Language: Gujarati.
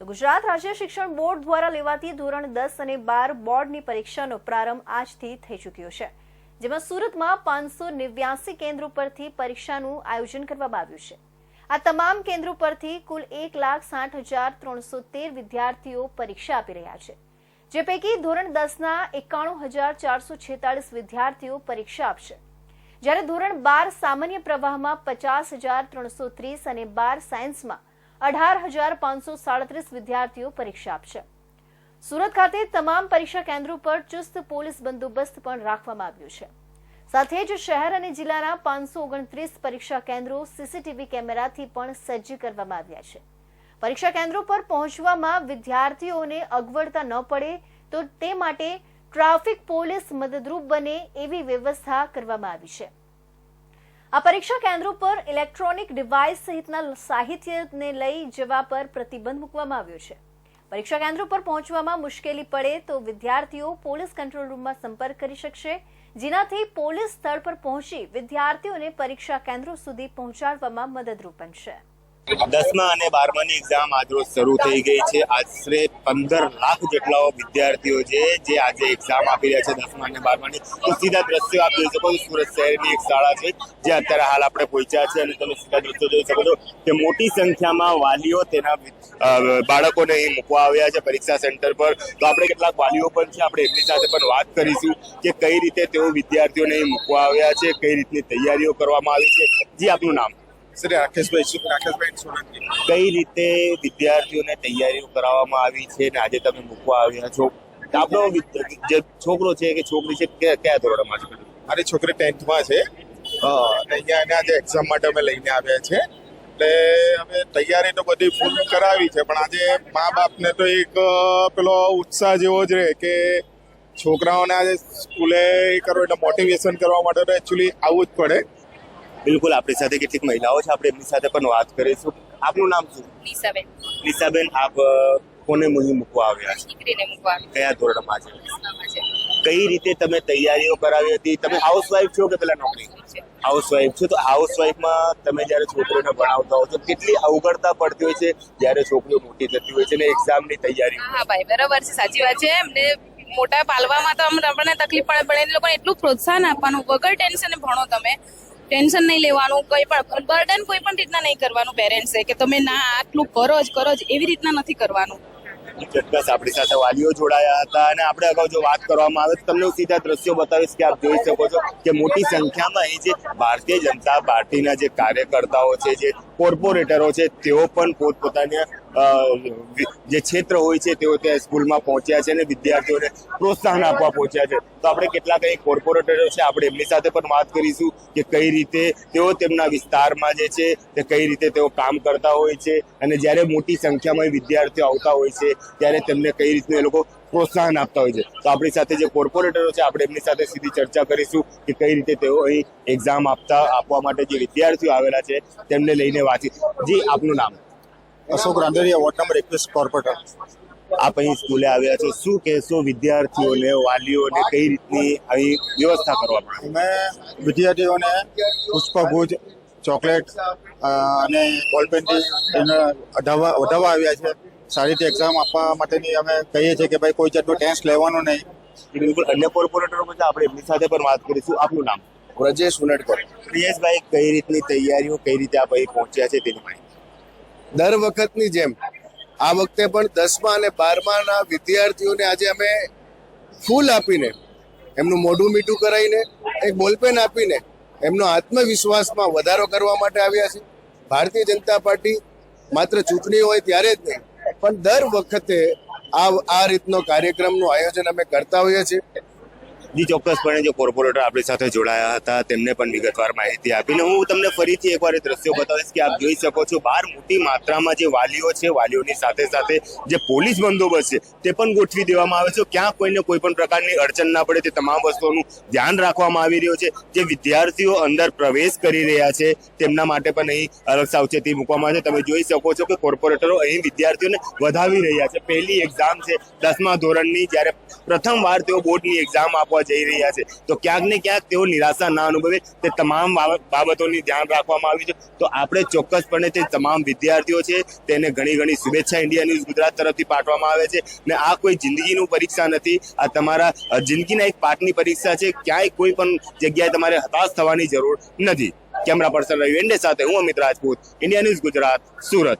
ગુજરાત રાજ્ય શિક્ષણ બોર્ડ દ્વારા લેવાતી ધોરણ 10 અને 12 બોર્ડની પરીક્ષાનો પ્રારંભ આજથી થઈ ચૂક્યો છે, જેમાં સુરતમાં 589 કેન્દ્રો પરથી પરીક્ષાનું આયોજન કરવામાં આવ્યું છે। આ તમામ કેન્દ્રો પરથી કુલ 1,60,313 વિદ્યાર્થીઓ પરીક્ષા આપી રહ્યા છે, જે પૈકી ધોરણ 10ના 91,446 વિદ્યાર્થીઓ પરીક્ષા આપશે, જ્યારે ધોરણ 12 સામાન્ય પ્રવાહમાં 50,330 અને 12 સાયન્સમાં 18,537 વિદ્યાર્થીઓ પરીક્ષા આપશે। સુરત ખાતે તમામ પરીક્ષા કેન્દ્રો પર ચુસ્ત પોલીસ બંદોબસ્ત પણ રાખવામાં આવ્યો છે। સાથે જ શહેર અને જિલ્લાના 529 પરીક્ષા કેન્દ્રો સીસીટીવી કેમેરાથી પણ સજ્જ કરવામાં આવ્યા છે। પરીક્ષા કેન્દ્રો પર પહોંચવામાં વિદ્યાર્થીઓને અગવડતા ન પડે તો તે માટે ટ્રાફિક પોલીસ મદદરૂપ બને એવી વ્યવસ્થા કરવામાં આવી છે। આ પરીક્ષા કેન્દ્રો પર ઇલેક્ટ્રોનિક ડિવાઇસ સહિતના સાહિત્યને લઈ જવા પર પ્રતિબંધ મૂકવામાં આવ્યો છે। પરીક્ષા કેન્દ્રો પર પહોંચવામાં મુશ્કેલી પડે તો વિદ્યાર્થીઓ પોલીસ કંટ્રોલ રૂમમાં સંપર્ક કરી શકશે, જેનાથી પોલીસ સ્થળ પર પહોંચી વિદ્યાર્થીઓને પરીક્ષા કેન્દ્રો સુધી પહોંચાડવામાં મદદરૂપ બનશે। 10મા અને 12માની એક્ઝામ આજરોજ શરૂ થઈ ગઈ છે। આશરે 15 લાખ જેટલા વિદ્યાર્થીઓ છે જે આજે એક્ઝામ આપી રહ્યા છે 10મા અને 12માની। તો સીધા દ્રશ્યો આપ જોઈ શકો છો, સુરત શહેરની એક શાળા છે જે અત્યારે હાલ આપણે પહોંચ્યા છે અને તમે સીધા દ્રશ્યો જોઈ શકો છો કે મોટી સંખ્યામાં વાલીઓ તેના બાળકોને અહીં મૂકવા આવ્યા છે પરીક્ષા સેન્ટર પર। તો આપણે કેટલાક વાલીઓ પણ છે, આપણે એમની સાથે પણ વાત કરીશું કે કઈ રીતે તેઓ વિદ્યાર્થીઓને અહીં મૂકવા આવ્યા છે, કઈ રીતની તૈયારીઓ કરવામાં આવી છે। જી, આપનું નામ? શ્રી રાકેશભાઈ સોલંકી। કઈ રીતે વિદ્યાર્થીઓને તૈયારીઓ કરાવવામાં આવી છે અને આજે તમે મૂકવા આવ્યા છો? આપણો જે છોકરો છે કે છોકરી છે કયા ધોરણમાં છે? મારી છોકરી 10થમાં છે। અહીંયા એને આજે એક્ઝામ માટે અમે લઈને આવ્યા છે, એટલે અમે તૈયારી તો બધી ફૂલ કરાવી છે, પણ આજે મા બાપને તો એક પેલો ઉત્સાહ જેવો જ રહે કે છોકરાઓને આજે સ્કૂલે કરો એટલે મોટિવેશન કરવા માટે તો એકચ્યુઅલી આવવું જ પડે। બિલકુલ, આપણી સાથે કેટલીક મહિલાઓ છે, આપણે એમની સાથે પણ વાત કરીશું। આપનું નામ શું? લીસાબેન। લીસાબેન, આપ કોને મૂકવા આવ્યા છો? દીકરીને મૂકવા કયા ધોરણમાં છે? 10માં છે। કઈ રીતે તમે તૈયારીઓ કરાવી હતી? તમે હાઉસવાઈફ છો કે પેલા નોકરી? હાઉસવાઈફ છો। તો હાઉસવાઈફમાં તમે જયારે છોકરીઓને ભણાવતા હો તો કેટલી અવગડતા પડતી હોય છે જયારે છોકરીઓ મોટી થતી હોય છે ને એક્ઝામની તૈયારી? હા ભાઈ, બરાબર છે, સાચી વાત છે। એમને મોટા પાલવામાં તો આપણને તકલીફ પડે, પણ એ લોકોને એટલું પ્રોત્સાહન આપવાનું, વગર ટેન્શને ભણો, તમે ટેન્શન નહીં લેવાનું, કોઈ પણ બર્ડન કોઈ પણ રીતના નહીં કરવાનું પેરેન્ટ્સે કે તમે ના આટલું કરો જ એવી રીતના નથી કરવાનું। ચોક્કસ આપણી સાથે વાલીઓ જોડાયા હતા અને આપણે અગાઉ જો વાત કરવામાં આવે તો તમને હું સીધા દ્રશ્યો બતાવીશ કે આપ જોઈ શકો છો કે મોટી સંખ્યામાં અહીં જે ભારતીય જનતા પાર્ટીના જે કાર્યકર્તાઓ છે, જે કોર્પોરેટરો છે, તેઓ પણ પોતપોતાના જે ક્ષેત્ર હોય છે તેઓ ત્યાં સ્કૂલમાં પહોંચ્યા છે અને વિદ્યાર્થીઓને પ્રોત્સાહન આપવા પહોંચ્યા છે। તો આપણે કેટલાક અહીં કોર્પોરેટરો છે, આપણે એમની સાથે પણ વાત કરીશું કે કઈ રીતે તેઓ તેમના વિસ્તારમાં જે છે તે કઈ રીતે તેઓ કામ કરતા હોય છે અને જ્યારે મોટી સંખ્યામાં વિદ્યાર્થીઓ આવતા હોય છે ત્યારે તેમને કઈ રીતનું એ લોકો પ્રોત્સાહન આપતા હોય છે। તો આપણી સાથે જે કોર્પોરેટરો છે આપણે એમની સાથે સીધી ચર્ચા કરીશું કે કઈ રીતે તેઓ અહીં એક્ઝામ આપવા માટે જે વિદ્યાર્થીઓ આવેલા છે તેમને લઈને વાંચી। જી, આપનું નામ? Ashok Randheria, ward number 21, corporator. આપ અહીં સ્કૂલે આવ્યા છો, શું કહેશો વિદ્યાર્થીઓને, વાલીઓને કઈ રીતની અહીં વ્યવસ્થા કરવામાં? અમે વિદ્યાર્થીઓને પુષ્પગુચ્છ, ચોકલેટ અને બોલપેનથી એને વધાવવા આવ્યા છે। સારી રીતે એક્ઝામ આપવા માટેની અમે કહીએ છીએ કે ભાઈ કોઈ જાતનું ટેન્સ લેવાનું નહીં। બિલકુલ, અન્ય કોર્પોરેટરો છે, આપણે એમની સાથે પણ વાત કરીશું। આપનું નામ? બ્રજેશ ઉનડકર। પ્રિયેશભાઈ, કઈ રીતની તૈયારીઓ, કઈ રીતે આપ અહીં પહોંચ્યા છે તેની માહિતી? દર વખતની જેમ આ વખતે પણ 10મા અને 12માના વિદ્યાર્થીઓને આજે અમે ફૂલ આપીને, એમનું મોઢું મીઠું કરાવીને, એક બોલપેન આપીને એમનો આત્મવિશ્વાસમાં વધારો કરવા માટે આવ્યા છે। ભારતીય જનતા પાર્ટી માત્ર ચૂંટણી હોય ત્યારે જ નહીં પણ દર વખતે આ રીતનો કાર્યક્રમનું આયોજન અમે કરતા હોઈએ છીએ। જી, ચોક્કસપણે જે કોર્પોરેટર આપણી સાથે જોડાયા હતા તેમને પણ વિગતવાર માહિતી આપીને હું તમને ફરીથી એકવાર એ દ્રશ્યો બતાવીશ કે આપ જોઈ શકો છો બહાર મોટી માત્રામાં જે વાલીઓ છે, વાલીઓની સાથે સાથે જે પોલીસ બંદોબસ્ત છે તે પણ ગોઠવી દેવામાં આવે છે। ક્યાં કોઈને કોઈ પણ પ્રકારની અડચણ ના પડે તે તમામ વસ્તુઓનું ધ્યાન રાખવામાં આવી રહ્યું છે। જે વિદ્યાર્થીઓ અંદર પ્રવેશ કરી રહ્યા છે તેમના માટે પણ અહીં અલગ સાવચેતી મૂકવામાં આવે છે। તમે જોઈ શકો છો કે કોર્પોરેટરો અહીં વિદ્યાર્થીઓને વધાવી રહ્યા છે। પહેલી એક્ઝામ છે 10મા ધોરણની, જ્યારે પ્રથમવાર તેઓ બોર્ડની એક્ઝામ આપવા આપવા જઈ રહ્યા છે, તો ક્યાંક ને ક્યાંક તેઓ નિરાશા ના અનુભવે તે તમામ બાબતોની ધ્યાન રાખવામાં આવ્યું છે. તો આપણે ચોક્કસપણે તે તમામ વિદ્યાર્થીઓ છે તેને ઘણી ઘણી શુભેચ્છા ઇન્ડિયા ન્યૂઝ ગુજરાત તરફથી પાઠવવામાં આવે છે. ને આ કોઈ જિંદગીનું પરીક્ષા નથી, આ તમારા જિંદગીના એક પાઠની પરીક્ષા છે. ક્યાંય કોઈ પણ જગ્યાએ તમારે હતાશ થવાની જરૂર નથી. કેમેરા પર્સન રવિ વેંડે સાથે હું અમિત રાજપૂત, ઇન્ડિયા ન્યૂઝ ગુજરાત, સુરત.